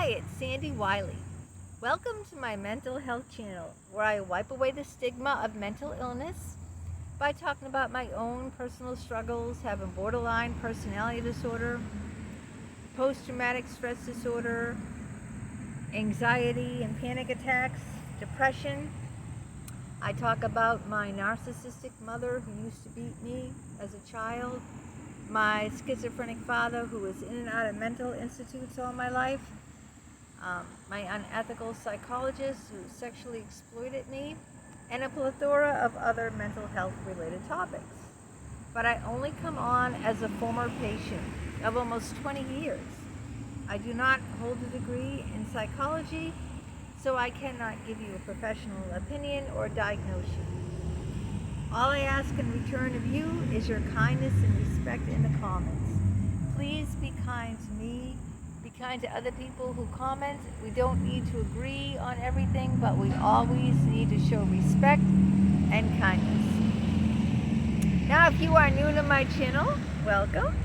Hi, it's Sandy Wyllie. Welcome to my mental health channel, where I wipe away the stigma of mental illness by talking about my own personal struggles, having borderline personality disorder, post-traumatic stress disorder, anxiety and panic attacks, depression. I talk about my narcissistic mother who used to beat me as a child, my schizophrenic father who was in and out of mental institutes all my life, my unethical psychologist who sexually exploited me, and a plethora of other mental health related topics. But I only come on as a former patient of almost 20 years. I do not hold a degree in psychology, so I cannot give you a professional opinion or diagnose you. All I ask in return of you is your kindness and respect in the comments. Please be kind to me. Be kind to other people who comment. We don't need to agree on everything, but we always need to show respect and kindness. Now, if you are new to my channel, welcome.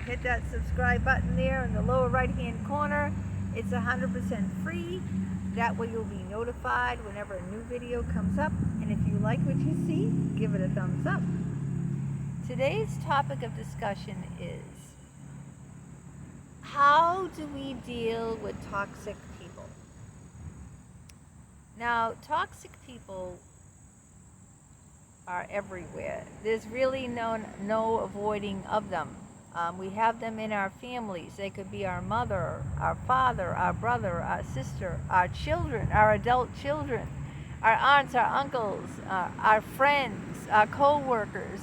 Hit that subscribe button there in the lower right-hand corner. It's 100% free. That way you'll be notified whenever a new video comes up. And if you like what you see, give it a thumbs up. Today's topic of discussion is, how do we deal with toxic people? Now, toxic people are everywhere. There's really no avoiding of them. We have them in our families. They could be our mother, our father, our brother, our sister, our children, our adult children, our aunts, our uncles, our friends, our co-workers,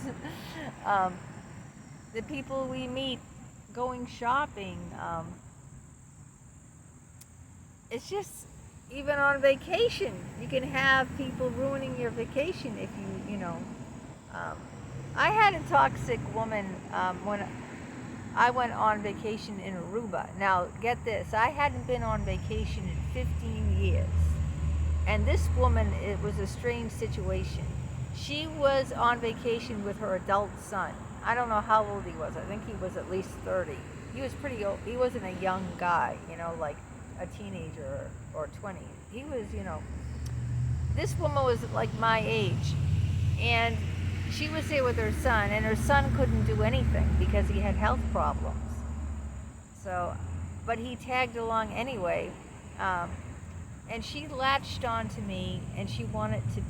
the people we meet going shopping. It's just, even on vacation, you can have people ruining your vacation if you know. I had a toxic woman when I went on vacation in Aruba. Now, get this, I hadn't been on vacation in 15 years. And this woman, it was a strange situation. She was on vacation with her adult son. I don't know how old he was. I think he was at least 30. He was pretty old. He wasn't a young guy, like a teenager or 20. He was, this woman was like my age. And she was there with her son, and her son couldn't do anything because he had health problems. So, but he tagged along anyway. And she latched on to me, and she wanted to,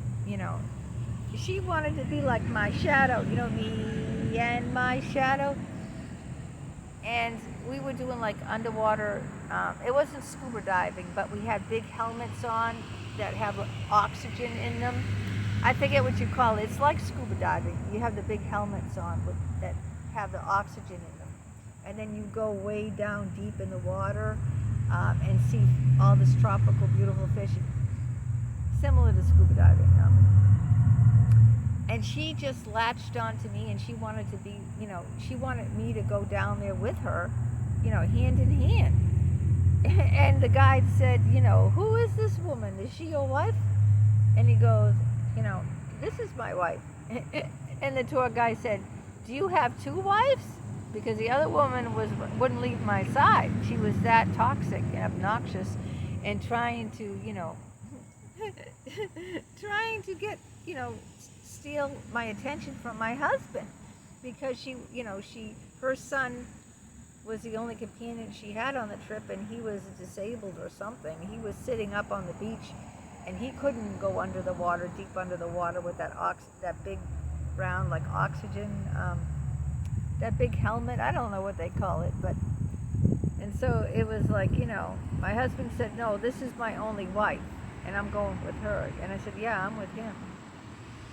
she wanted to be like my shadow, me and my shadow. And we were doing like underwater, it wasn't scuba diving, but we had big helmets on that have oxygen in them. I forget what you call it. It's like scuba diving. You have the big helmets on that have the oxygen in them. And then you go way down deep in the water and see all this tropical, beautiful fish, similar to scuba diving. And she just latched on to me, and she wanted to be, she wanted me to go down there with her, hand in hand. And the guide said, who is this woman? Is she your wife? And he goes, this is my wife. And the tour guy said, do you have two wives? Because the other woman wouldn't leave my side. She was that toxic and obnoxious and trying to, trying to get, steal my attention from my husband, because she, her son was the only companion she had on the trip, and he was disabled or something. He was sitting up on the beach, and he couldn't go under the water, deep under the water, with that big round like oxygen, that big helmet. I don't know what they call it, but, and so it was like, my husband said, no, this is my only wife, and I'm going with her. And I said, yeah, I'm with him.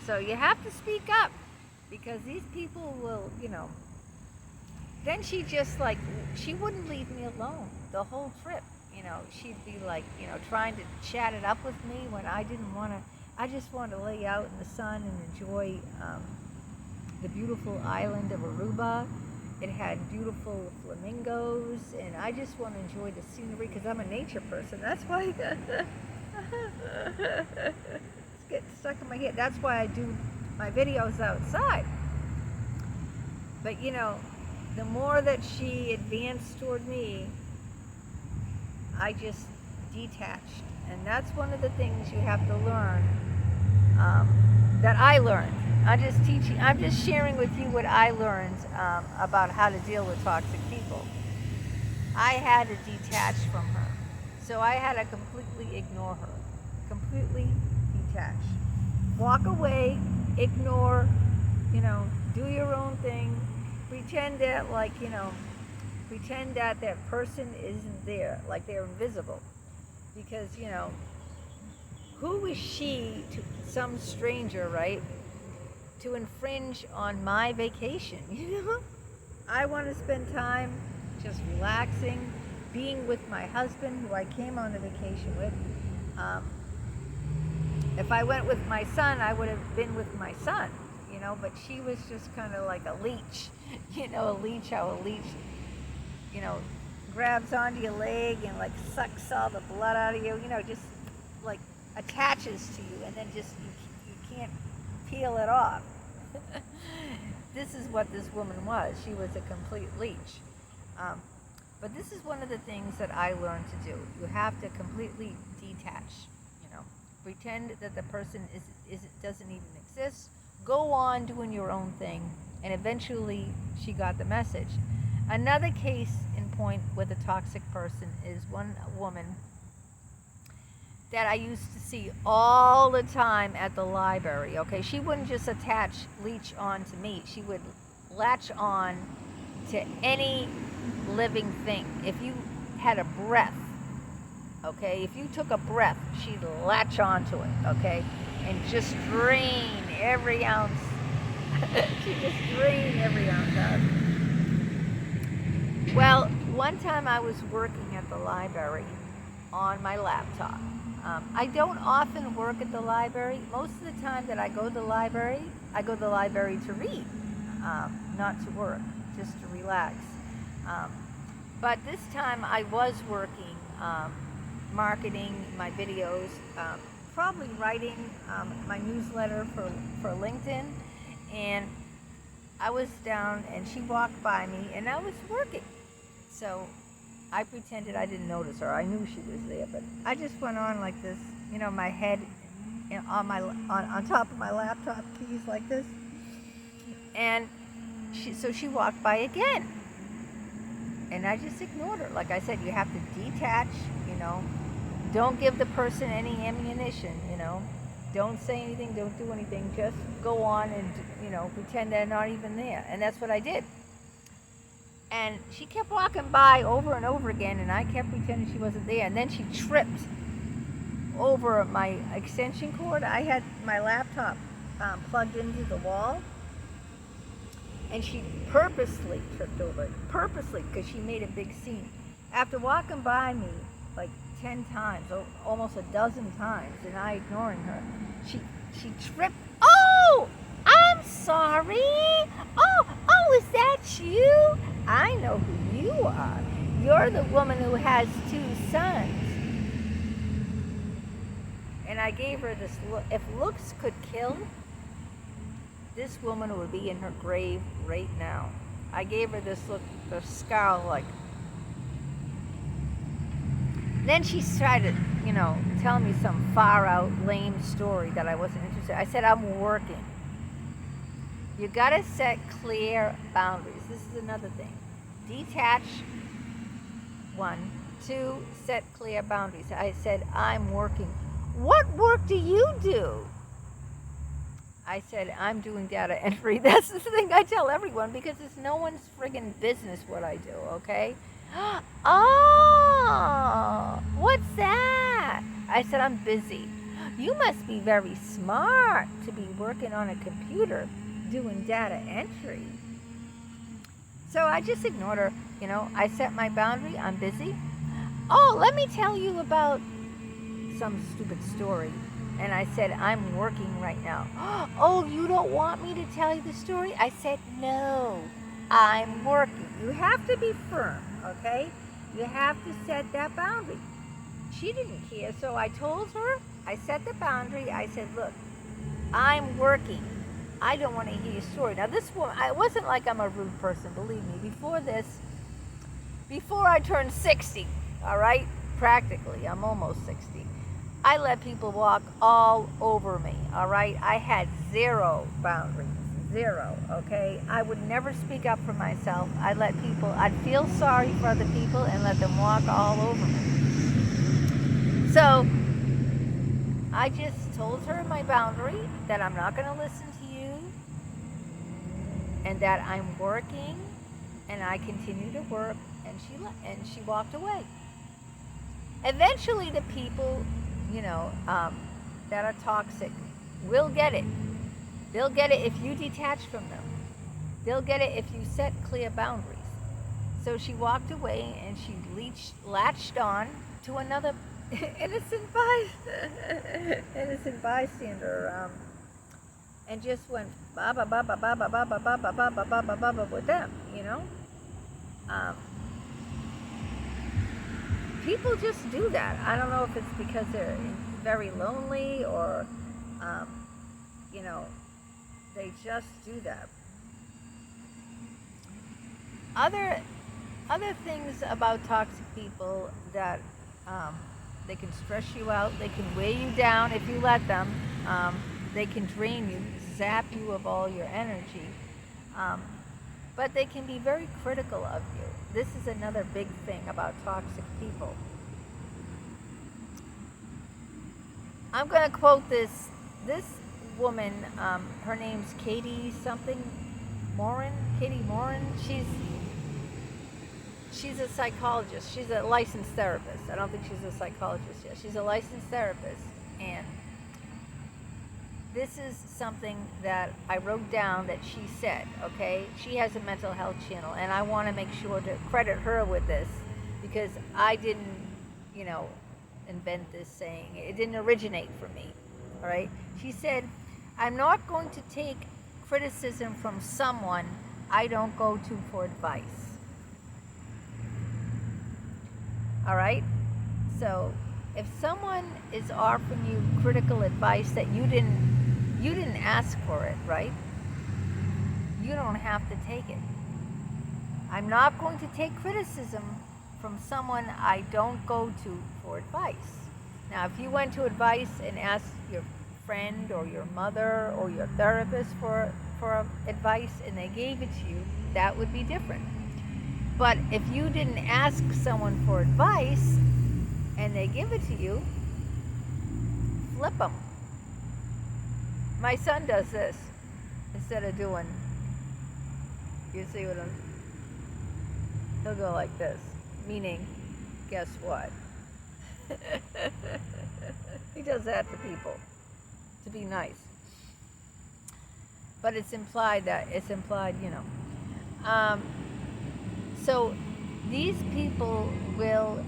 So you have to speak up, because these people will, Then she just she wouldn't leave me alone the whole trip. She'd be like, trying to chat it up with me when I didn't want to. I just wanted to lay out in the sun and enjoy the beautiful island of Aruba. It had beautiful flamingos, and I just want to enjoy the scenery because I'm a nature person. That's why it's getting stuck in my head. That's why I do my videos outside. But the more that she advanced toward me, I just detached. And that's one of the things you have to learn, that I learned. I'm just sharing with you what I learned about how to deal with toxic people. I had to detach from her. So I had to completely ignore her. Completely detach. Walk away, ignore, do your own thing. Pretend that, pretend that person isn't there, like they're invisible. Because, who is she to some stranger, right? To infringe on my vacation, I want to spend time just relaxing, being with my husband, who I came on the vacation with. If I went with my son, I would have been with my son, but she was just kind of like a leech, how a leech, grabs onto your leg and like sucks all the blood out of you, just like attaches to you, and then just you can't peel it off. This is what this woman was. She was a complete leech. But this is one of the things that I learned to do. You have to completely detach. Pretend that the person doesn't even exist. Go on doing your own thing, and eventually she got the message. Another case in point with a toxic person is one woman that I used to see all the time at the library. Okay, she wouldn't just leech on to me. She would latch on to any living thing. If you had a breath, okay, if you took a breath, she'd latch onto it, okay, and just drain every ounce. She'd just drain every ounce out. Well, one time I was working at the library on my laptop. I don't often work at the library. Most of the time that I go to the library to read, not to work, just to relax. But this time I was working, marketing my videos, probably writing my newsletter for LinkedIn, and I was down and she walked by me and I was working. So I pretended I didn't notice her. I knew she was there, but I just went on like this, my head on top of my laptop keys like this. And she walked by again. And I just ignored her. Like I said, you have to detach, Don't give the person any ammunition, Don't say anything, don't do anything. Just go on and, pretend they're not even there. And that's what I did. And she kept walking by over and over again, and I kept pretending she wasn't there. And then she tripped over my extension cord. I had my laptop plugged into the wall, and she purposely tripped over it. Purposely, because she made a big scene. After walking by me like 10 times, almost a dozen times, and I ignoring her, she tripped. Oh! I'm sorry. Oh, is that you? I know who you are. You're the woman who has 2 sons. And I gave her this look. If looks could kill, this woman would be in her grave right now. I gave her this look, the scowl, like. Then she tried to, tell me some far out lame story that I wasn't interested in. I said, I'm working. You gotta set clear boundaries. This is another thing. Detach. 1, 2, set clear boundaries. I said, I'm working. What work do you do? I said, I'm doing data entry. That's the thing I tell everyone, because it's no one's friggin' business what I do, okay? Oh, what's that? I said, I'm busy. You must be very smart to be working on a computer doing data entry. So I just ignored her. I set my boundary. I'm busy. Oh, let me tell you about some stupid story. And I said, I'm working right now. Oh, you don't want me to tell you the story? I said, no, I'm working. You have to be firm, okay? You have to set that boundary. She didn't care, so I told her, I set the boundary. I said, look, I'm working. I don't want to hear your story. Now, this woman, it wasn't like I'm a rude person, believe me. Before I turned 60, all right, practically, I'm almost 60. I let people walk all over me, all right? I had zero boundaries, zero, okay? I would never speak up for myself. I'd feel sorry for other people and let them walk all over me. So I just told her my boundary, that I'm not going to listen to you, and that I'm working, and I continue to work, and she walked away. Eventually, the people, that are toxic will get it. They'll get it if you detach from them. They'll get it if you set clear boundaries. So she walked away, and she latched on to another innocent bystander, and just went ba ba ba ba ba ba ba ba ba ba ba ba ba ba ba with them, People just do that. I don't know if it's because they're very lonely or, they just do that. Other things about toxic people that they can stress you out, they can weigh you down if you let them, they can drain you, zap you of all your energy, but they can be very critical of you. This is another big thing about toxic people. I'm going to quote this woman, her name's Katie Morin. She's a psychologist. She's a licensed therapist. I don't think she's a psychologist yet. She's a licensed therapist, and this is something that I wrote down that she said, okay? She has a mental health channel, and I want to make sure to credit her with this, because I didn't, invent this saying. It didn't originate from me, all right? She said, I'm not going to take criticism from someone I don't go to for advice. All right? So if someone is offering you critical advice that you didn't ask for it, right? You don't have to take it. I'm not going to take criticism from someone I don't go to for advice. Now, if you went to advice and asked your friend or your mother or your therapist for advice and they gave it to you, that would be different. But if you didn't ask someone for advice and they give it to you, flip them. My son does this instead of doing, you see what he'll go like this, meaning, guess what? He does that to people, to be nice. But it's implied, So these people will,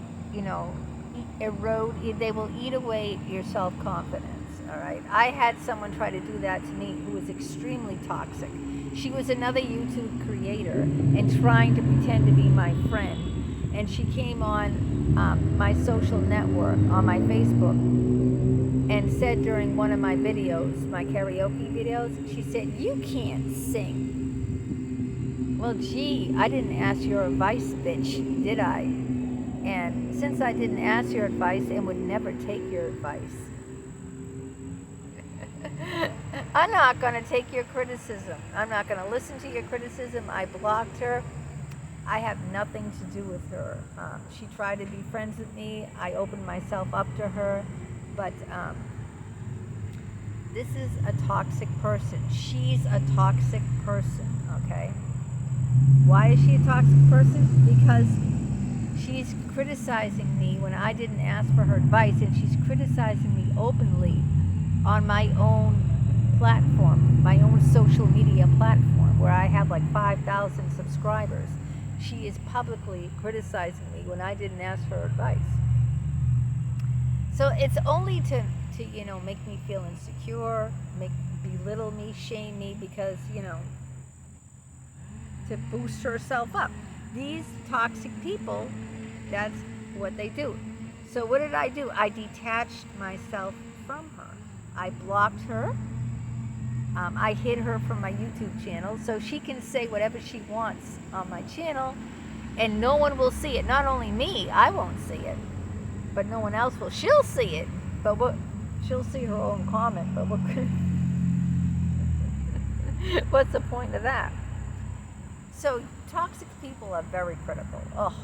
erode, they will eat away your self-confidence, all right? I had someone try to do that to me who was extremely toxic. She was another YouTube creator and trying to pretend to be my friend. And she came on my social network, on my Facebook, and said during one of my videos, my karaoke videos, she said, you can't sing. Well, gee, I didn't ask your advice, bitch, did I? And since I didn't ask your advice and would never take your advice, I'm not going to take your criticism. I'm not going to listen to your criticism. I blocked her. I have nothing to do with her. She tried to be friends with me. I opened myself up to her. But this is a toxic person. She's a toxic person, okay? Why is she a toxic person? Because she's criticizing me when I didn't ask for her advice, and she's criticizing me openly on my own platform, my own social media platform, where I have like 5,000 subscribers. She is publicly criticizing me when I didn't ask for advice. So it's only to make me feel insecure, belittle me, shame me, because, to boost herself up. These toxic people, that's what they do. So what did I do? I detached myself from her. I blocked her. I hid her from my YouTube channel so she can say whatever she wants on my channel and no one will see it. Not only me, I won't see it. but no one else will. She'll see it, but she'll see her own comment, but what's the point of that? So toxic people are very critical. Oh,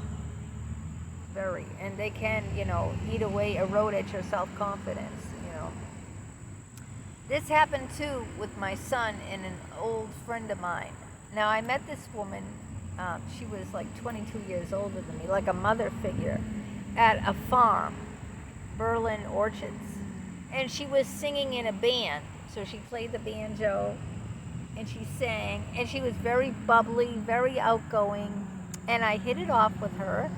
very. And they can, eat away, erode at your self-confidence, This happened too with my son and an old friend of mine. Now, I met this woman, she was like 22 years older than me, like a mother figure, at a farm, Berlin Orchards. And she was singing in a band. So she played the banjo and she sang, and she was very bubbly, very outgoing, and I hit it off with her.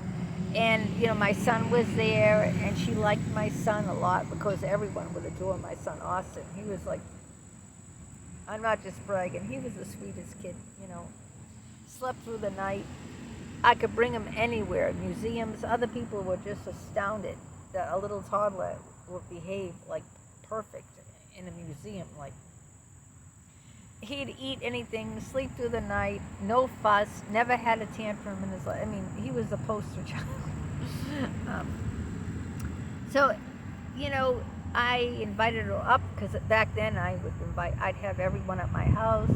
And, my son was there, and she liked my son a lot because everyone would adore my son, Austin. He was like, I'm not just bragging, he was the sweetest kid, Slept through the night. I could bring him anywhere, museums. Other people were just astounded that a little toddler would behave like perfect in a museum. Like, he'd eat anything, sleep through the night, no fuss, never had a tantrum in his life. I mean, he was a poster child. So, I invited her up because back then I'd have everyone at my house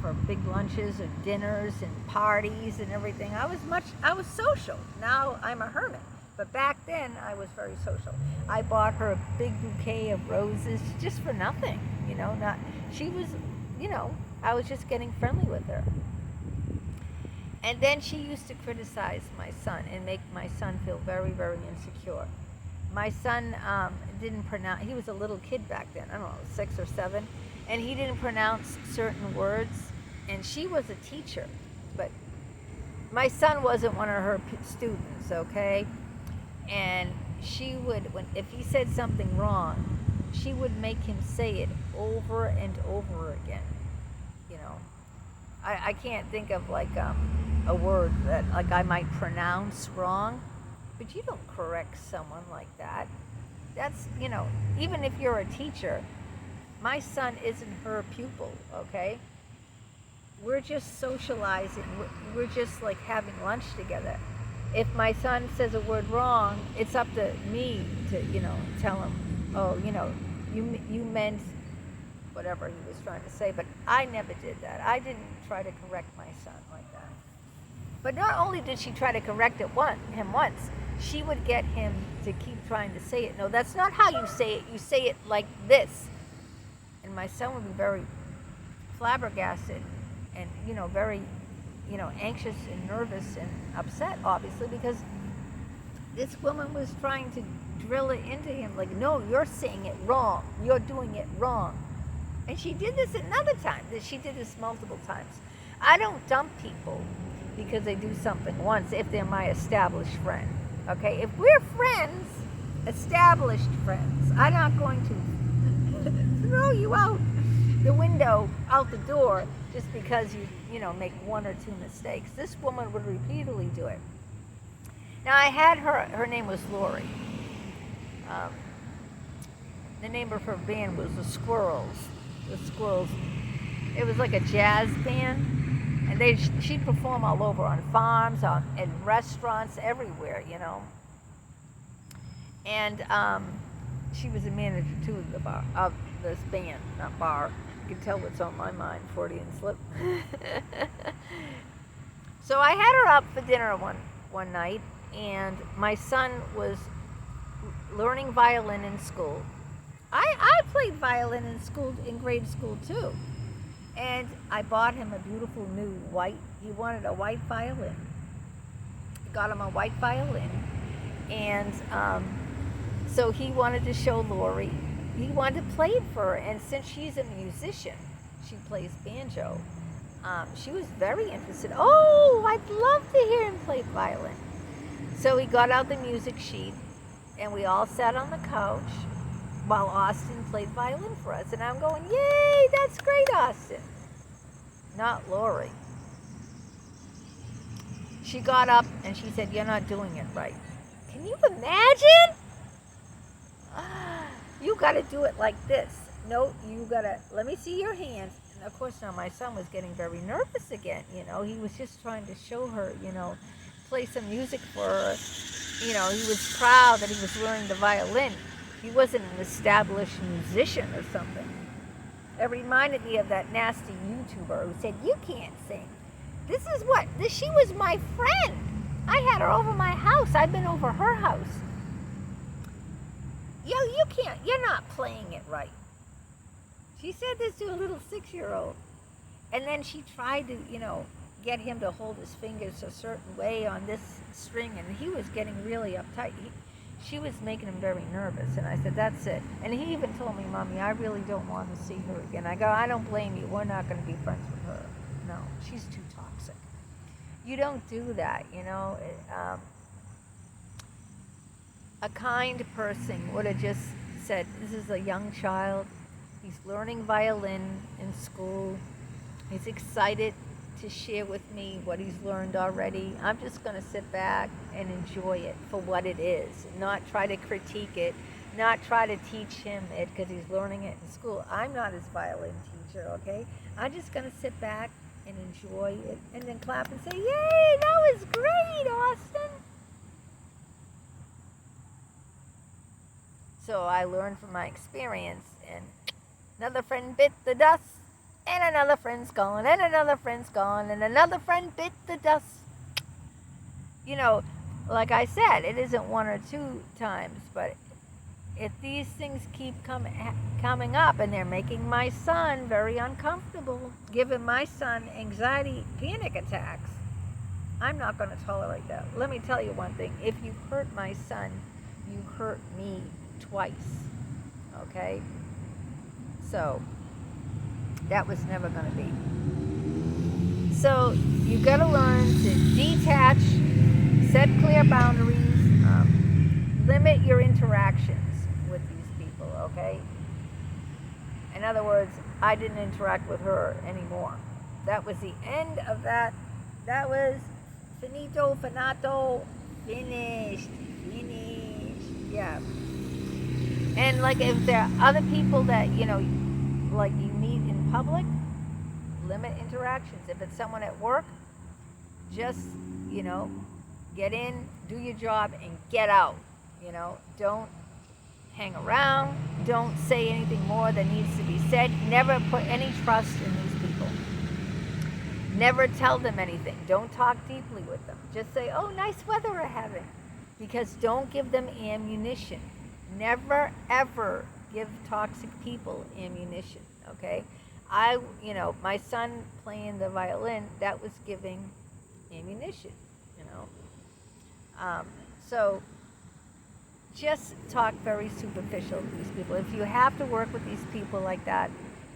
for big lunches and dinners and parties and everything. I was social. Now I'm a hermit. But back then I was very social. I bought her a big bouquet of roses just for nothing, I was just getting friendly with her. And then she used to criticize my son and make my son feel very, very insecure. My son didn't pronounce, he was a little kid back then, I don't know, 6 or 7, and he didn't pronounce certain words, and she was a teacher, but my son wasn't one of her students, okay? And she would, if he said something wrong, she would make him say it over and over again. I can't think of like a word that like I might pronounce wrong, but you don't correct someone like that. That's, even if you're a teacher, my son isn't her pupil, okay? We're just socializing. We're just like having lunch together. If my son says a word wrong, it's up to me to, tell him, oh, you meant whatever he was trying to say, but I never did that. I didn't try to correct my son like that. But not only did she try to correct him once, she would get him to keep trying to say it. No, that's not how you say it. You say it like this. And my son would be very flabbergasted and, very, anxious and nervous and upset, obviously, because this woman was trying to drill it into him, like, no, you're saying it wrong. You're doing it wrong. And she did this another time. She did this multiple times. I don't dump people because they do something once if they're my established friend. Okay? If we're friends, established friends, I'm not going to throw you out the window, out the door, just because you make 1 or 2 mistakes. This woman would repeatedly do it. Now, I had her name was Lori. The name of her band was The Squirrels. It was like a jazz band, and she'd perform all over on farms, in restaurants, everywhere, And she was a manager too of the bar, of this band, not bar. You can tell what's on my mind, Freudian slip. So I had her up for dinner one night, and my son was learning violin in school. I played violin in grade school too. And I bought him a beautiful new he wanted a white violin. Got him a white violin. And so he wanted to show Lori. He wanted to play it for her. And since she's a musician, she plays banjo. She was very interested. Oh, I'd love to hear him play violin. So he got out the music sheet, and we all sat on the couch while Austin played violin for us. And I'm going, yay, that's great, Austin. Not Lori. She got up and she said, you're not doing it right. Can you imagine? You got to do it like this. No, you got to, let me see your hands. And of course, now my son was getting very nervous again. He was just trying to show her, play some music for her. he was proud that he was learning the violin. He wasn't an established musician or something. It reminded me of that nasty YouTuber who said, "You can't sing." She was my friend. I had her over my house. I've been over her house. You can't, you're not playing it right. She said this to a little 6-year-old. And then she tried to, get him to hold his fingers a certain way on this string, and he was getting really uptight. She was making him very nervous, and I said, "That's it." And he even told me, "Mommy, I really don't want to see her again." I go, "I don't blame you. We're not going to be friends with her. No, she's too toxic." You don't do that, A kind person would have just said, "This is a young child. He's learning violin in school. He's excited to share with me what he's learned already. I'm just going to sit back and enjoy it for what it is, not try to critique it, not try to teach him it because he's learning it in school. I'm not his violin teacher, okay? I'm just going to sit back and enjoy it and then clap and say, 'Yay, that was great, Austin.'" So I learned from my experience, and another friend bit the dust, and another friend's gone, and another friend's gone, and another friend bit the dust. Like I said, it isn't 1 or 2 times, but if these things keep coming up and they're making my son very uncomfortable, giving my son anxiety, panic attacks, I'm not going to tolerate that. Let me tell you one thing. If you hurt my son, you hurt me twice, okay? So that was never going to be. So you got to learn to detach, set clear boundaries, limit your interactions with these people, okay? In other words, I didn't interact with her anymore. That was the end of that. That was finito, finato, finished, yeah. And like if there are other people that, like you meet in public, limit interactions. If it's someone at work, just, get in, do your job, and get out. Don't hang around. Don't say anything more than needs to be said. Never put any trust in these people. Never tell them anything. Don't talk deeply with them. Just say, "Oh, nice weather we're having." Because don't give them ammunition. Never, ever give toxic people ammunition, okay? My son playing the violin, that was giving ammunition, So just talk very superficial to these people. If you have to work with these people like that,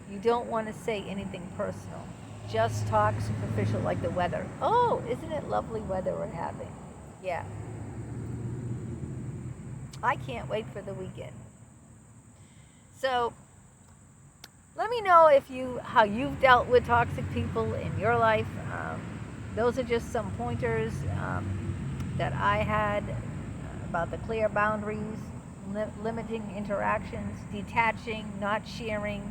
you don't want to say anything personal. Just talk superficial, like the weather. "Oh, isn't it lovely weather we're having?" Yeah. I can't wait for the weekend. So let me know how you've dealt with toxic people in your life. Those are just some pointers that I had about the clear boundaries, limiting interactions, detaching, not sharing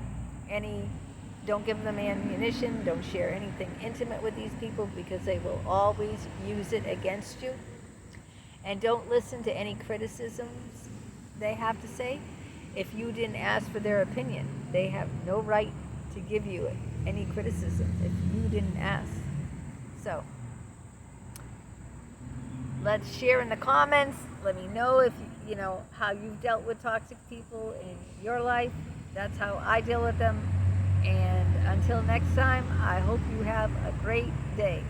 don't give them ammunition, don't share anything intimate with these people because they will always use it against you. And don't listen to any criticisms they have to say. If you didn't ask for their opinion, they have no right to give you any criticism if you didn't ask. So let's share in the comments. Let me know if how you've dealt with toxic people in your life. That's how I deal with them. And until next time, I hope you have a great day.